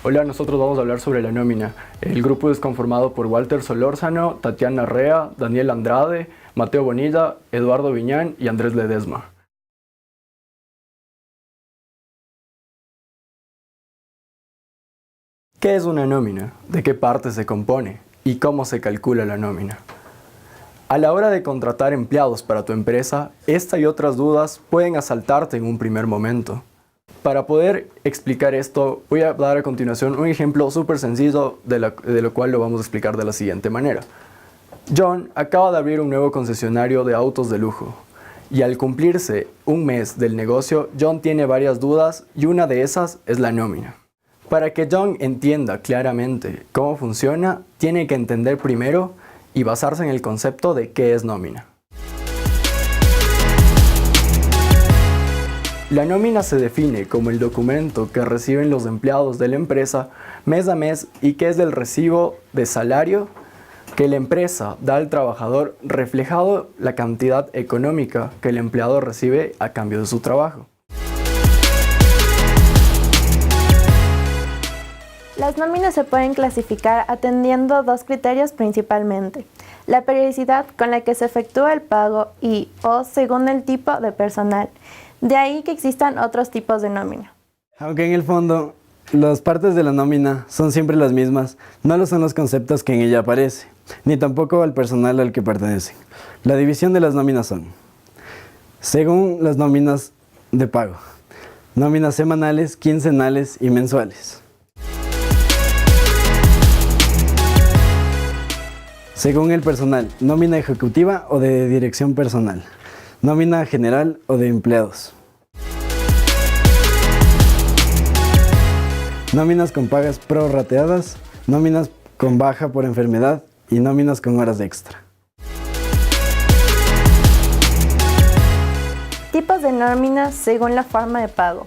Hola, nosotros vamos a hablar sobre la nómina. El grupo es conformado por Walter Solórzano, Tatiana Rea, Daniel Andrade, Mateo Bonilla, Eduardo Viñán y Andrés Ledesma. ¿Qué es una nómina? ¿De qué parte se compone? ¿Y cómo se calcula la nómina? A la hora de contratar empleados para tu empresa, esta y otras dudas pueden asaltarte en un primer momento. Para poder explicar esto, voy a dar a continuación un ejemplo súper sencillo de lo cual lo vamos a explicar de la siguiente manera. John acaba de abrir un nuevo concesionario de autos de lujo y al cumplirse un mes del negocio, John tiene varias dudas y una de esas es la nómina. Para que John entienda claramente cómo funciona, tiene que entender primero y basarse en el concepto de qué es nómina. La nómina se define como el documento que reciben los empleados de la empresa mes a mes y que es el recibo de salario que la empresa da al trabajador reflejado la cantidad económica que el empleado recibe a cambio de su trabajo. Las nóminas se pueden clasificar atendiendo dos criterios principalmente: la periodicidad con la que se efectúa el pago o según el tipo de personal. De ahí que existan otros tipos de nómina. Aunque en el fondo, las partes de la nómina son siempre las mismas, no lo son los conceptos que en ella aparece, ni tampoco al personal al que pertenecen. La división de las nóminas son, según las nóminas de pago, nóminas semanales, quincenales y mensuales. Según el personal, nómina ejecutiva o de dirección personal, nómina general o de empleados. Nóminas con pagas prorrateadas, nóminas con baja por enfermedad y nóminas con horas extra. Tipos de nóminas según la forma de pago.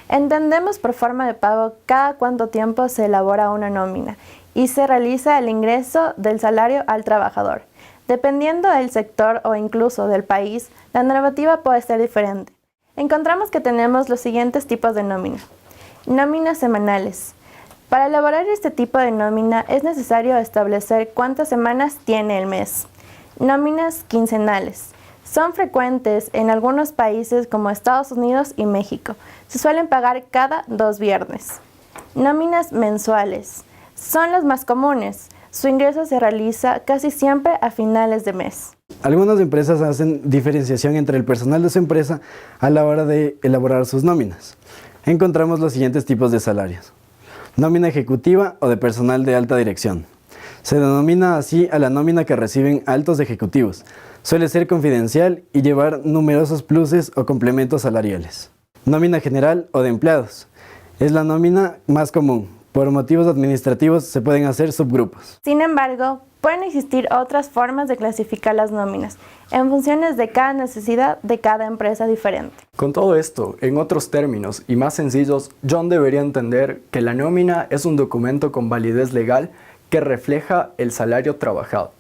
Entendemos por forma de pago cada cuánto tiempo se elabora una nómina y se realiza el ingreso del salario al trabajador. Dependiendo del sector o incluso del país, la normativa puede ser diferente. Encontramos que tenemos los siguientes tipos de nómina. Nóminas semanales. Para elaborar este tipo de nómina es necesario establecer cuántas semanas tiene el mes. Nóminas quincenales. Son frecuentes en algunos países como Estados Unidos y México. Se suelen pagar cada 2 viernes. Nóminas mensuales. Son las más comunes. Su ingreso se realiza casi siempre a finales de mes. Algunas empresas hacen diferenciación entre el personal de su empresa a la hora de elaborar sus nóminas. Encontramos los siguientes tipos de salarios. Nómina ejecutiva o de personal de alta dirección. Se denomina así a la nómina que reciben altos ejecutivos. Suele ser confidencial y llevar numerosos pluses o complementos salariales. Nómina general o de empleados. Es la nómina más común. Por motivos administrativos se pueden hacer subgrupos. Sin embargo, pueden existir otras formas de clasificar las nóminas, en funciones de cada necesidad de cada empresa diferente. Con todo esto, en otros términos y más sencillos, John debería entender que la nómina es un documento con validez legal que refleja el salario trabajado.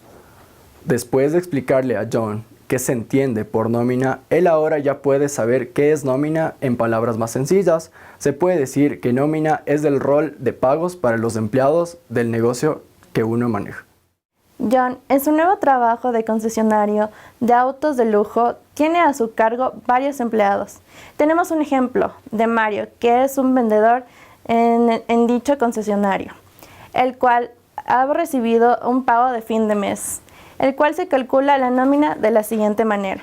Después de explicarle a John qué se entiende por nómina, él ahora ya puede saber qué es nómina en palabras más sencillas. Se puede decir que nómina es el rol de pagos para los empleados del negocio que uno maneja. John, en su nuevo trabajo de concesionario de autos de lujo, tiene a su cargo varios empleados. Tenemos un ejemplo de Mario, que es un vendedor en dicho concesionario, el cual ha recibido un pago de fin de mes, el cual se calcula la nómina de la siguiente manera.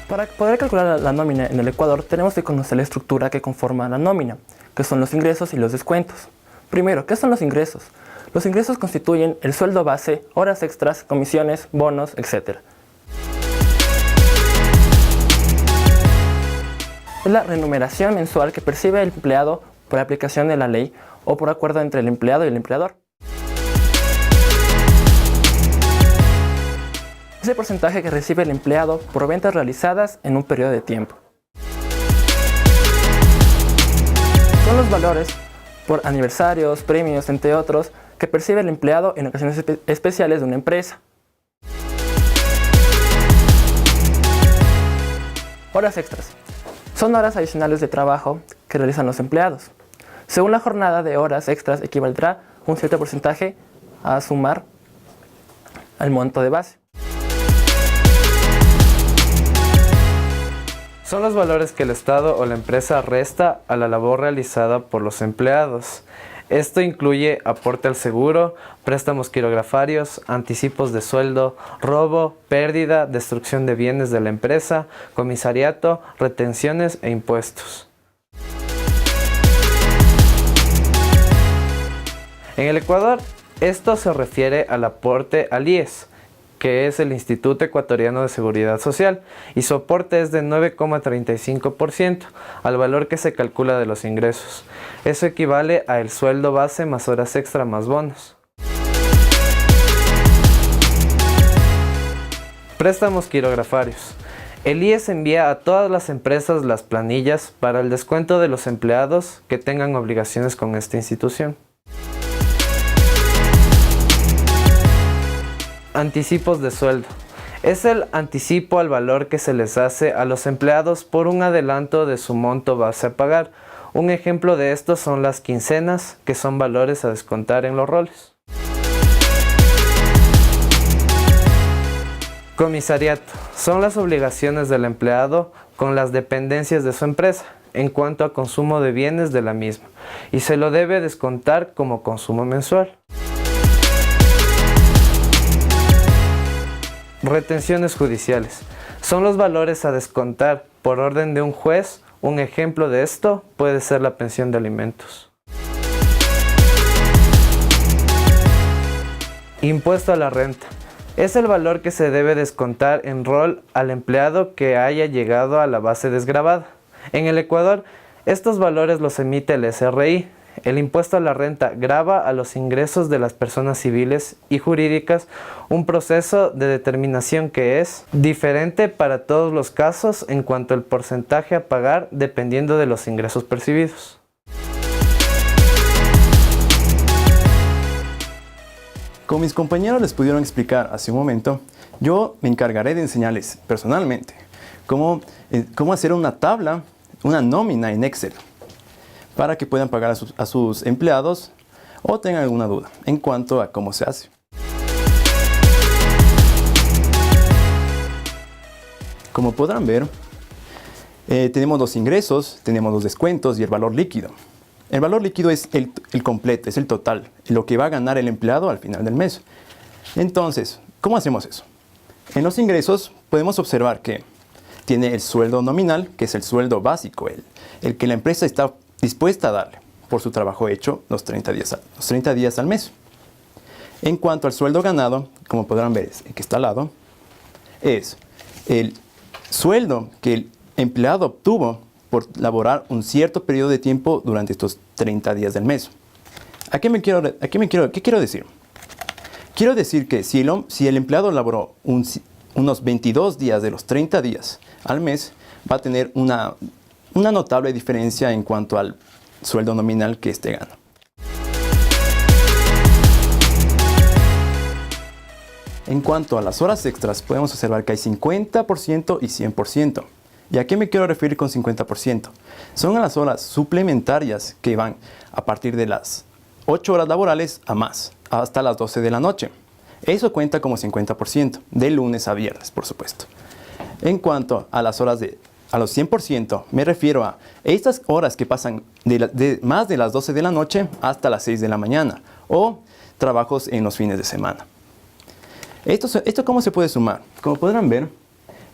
Para poder calcular la nómina en el Ecuador, tenemos que conocer la estructura que conforma la nómina, que son los ingresos y los descuentos. Primero, ¿qué son los ingresos? Los ingresos constituyen el sueldo base, horas extras, comisiones, bonos, etc. Es la remuneración mensual que percibe el empleado por aplicación de la ley o por acuerdo entre el empleado y el empleador. Es el porcentaje que recibe el empleado por ventas realizadas en un periodo de tiempo. Son los valores por aniversarios, premios, entre otros, que percibe el empleado en ocasiones especiales de una empresa. Horas extras. Son horas adicionales de trabajo que realizan los empleados. Según la jornada de horas extras equivaldrá un cierto porcentaje a sumar al monto de base. Son los valores que el Estado o la empresa resta a la labor realizada por los empleados. Esto incluye aporte al seguro, préstamos quirografarios, anticipos de sueldo, robo, pérdida, destrucción de bienes de la empresa, comisariato, retenciones e impuestos. En el Ecuador, esto se refiere al aporte al IES, que es el Instituto Ecuatoriano de Seguridad Social, y su aporte es de 9,35% al valor que se calcula de los ingresos. Eso equivale a el sueldo base más horas extra más bonos. Préstamos quirografarios. El IES envía a todas las empresas las planillas para el descuento de los empleados que tengan obligaciones con esta institución. Anticipos de sueldo. Es el anticipo al valor que se les hace a los empleados por un adelanto de su monto base a pagar. Un ejemplo de esto son las quincenas, que son valores a descontar en los roles. Comisariato. Son las obligaciones del empleado con las dependencias de su empresa en cuanto a consumo de bienes de la misma, y se lo debe descontar como consumo mensual. Retenciones judiciales. Son los valores a descontar por orden de un juez. Un ejemplo de esto puede ser la pensión de alimentos. Impuesto a la renta. Es el valor que se debe descontar en rol al empleado que haya llegado a la base desgravada. En el Ecuador, estos valores los emite el SRI. El impuesto a la renta grava a los ingresos de las personas civiles y jurídicas, un proceso de determinación que es diferente para todos los casos en cuanto al porcentaje a pagar dependiendo de los ingresos percibidos. Como mis compañeros les pudieron explicar hace un momento, yo me encargaré de enseñarles personalmente cómo hacer una tabla, una nómina en Excel, para que puedan pagar a sus empleados o tengan alguna duda en cuanto a cómo se hace. Como podrán ver, tenemos los ingresos, tenemos los descuentos y el valor líquido. El valor líquido es el completo, es el total, lo que va a ganar el empleado al final del mes. Entonces, ¿cómo hacemos eso? En los ingresos podemos observar que tiene el sueldo nominal, que es el sueldo básico, el que la empresa está dispuesta a darle por su trabajo hecho los 30 días al mes. En cuanto al sueldo ganado, como podrán ver, el que está al lado, es el sueldo que el empleado obtuvo por laborar un cierto periodo de tiempo durante estos 30 días del mes. ¿Qué quiero decir? Quiero decir que si el empleado laboró unos 22 días de los 30 días al mes, va a tener una notable diferencia en cuanto al sueldo nominal que éste gana. En cuanto a las horas extras, podemos observar que hay 50% y 100%. ¿Y a qué me quiero referir con 50%? Son las horas suplementarias que van a partir de las 8 horas laborales a más, hasta las 12 de la noche. Eso cuenta como 50%, de lunes a viernes, por supuesto. En cuanto a las horas a los 100%, me refiero a estas horas que pasan más de las 12 de la noche hasta las 6 de la mañana, o trabajos en los fines de semana. ¿Esto cómo se puede sumar? Como podrán ver,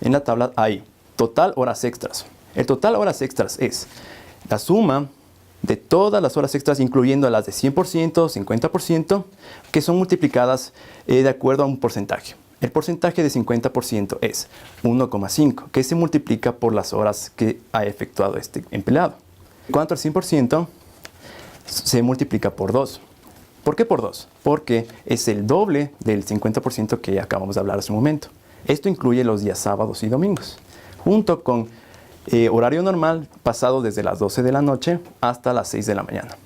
en la tabla hay total horas extras. El total horas extras es la suma de todas las horas extras, incluyendo las de 100%, 50%, que son multiplicadas de acuerdo a un porcentaje. El porcentaje de 50% es 1,5, que se multiplica por las horas que ha efectuado este empleado. En cuanto al 100%, se multiplica por 2. ¿Por qué por 2? Porque es el doble del 50% que acabamos de hablar hace un momento. Esto incluye los días sábados y domingos, junto con horario normal pasado desde las 12 de la noche hasta las 6 de la mañana.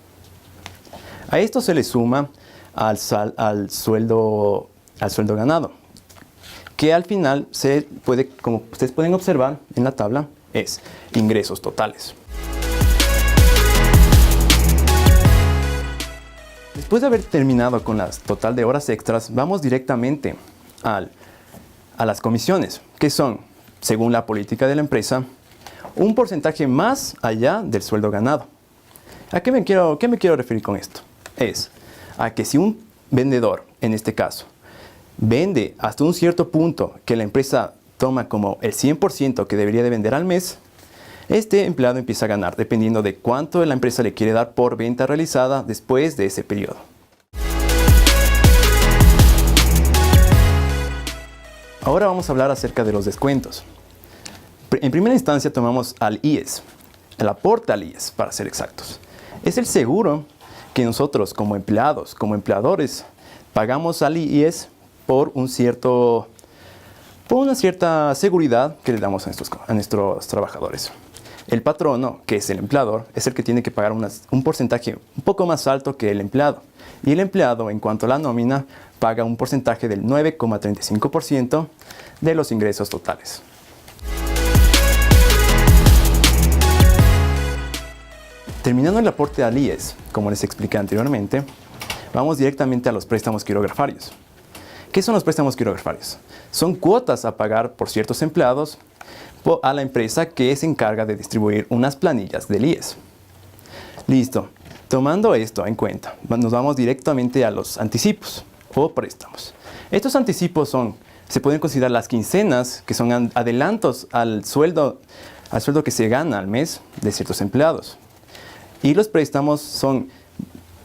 A esto se le suma al sueldo ganado, que al final se puede, como ustedes pueden observar en la tabla, es ingresos totales. Después de haber terminado con la total de horas extras, vamos directamente a las comisiones, que son, según la política de la empresa, un porcentaje más allá del sueldo ganado. ¿A qué me quiero referir con esto? Es a que si un vendedor, en este caso, vende hasta un cierto punto que la empresa toma como el 100% que debería de vender al mes, este empleado empieza a ganar dependiendo de cuánto la empresa le quiere dar por venta realizada después de ese periodo. Ahora vamos a hablar acerca de los descuentos. En primera instancia tomamos al IES, el aporte al IES para ser exactos. Es el seguro que nosotros como empleados, como empleadores, pagamos al IES por una cierta seguridad que le damos a nuestros trabajadores. El patrono, que es el empleador, es el que tiene que pagar un porcentaje un poco más alto que el empleado. Y el empleado, en cuanto a la nómina, paga un porcentaje del 9,35% de los ingresos totales. Terminando el aporte al IES, como les expliqué anteriormente, vamos directamente a los préstamos quirografarios. ¿Qué son los préstamos quirografarios? Son cuotas a pagar por ciertos empleados a la empresa que se encarga de distribuir unas planillas del IES. Listo. Tomando esto en cuenta, nos vamos directamente a los anticipos o préstamos. Estos anticipos se pueden considerar las quincenas, que son adelantos al sueldo que se gana al mes de ciertos empleados. Y los préstamos son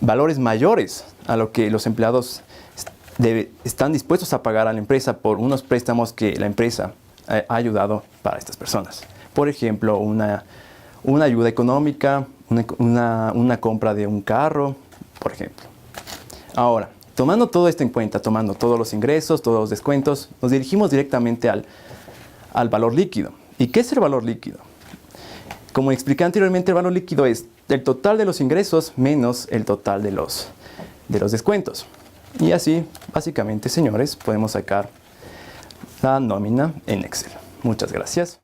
valores mayores a lo que los empleados están dispuestos a pagar a la empresa por unos préstamos que la empresa ha ayudado para estas personas. Por ejemplo, una ayuda económica, una compra de un carro, por ejemplo. Ahora, tomando todo esto en cuenta, tomando todos los ingresos, todos los descuentos, nos dirigimos directamente al valor líquido. ¿Y qué es el valor líquido? Como expliqué anteriormente, el valor líquido es el total de los ingresos menos el total de los descuentos. Y así, básicamente, señores, podemos sacar la nómina en Excel. Muchas gracias.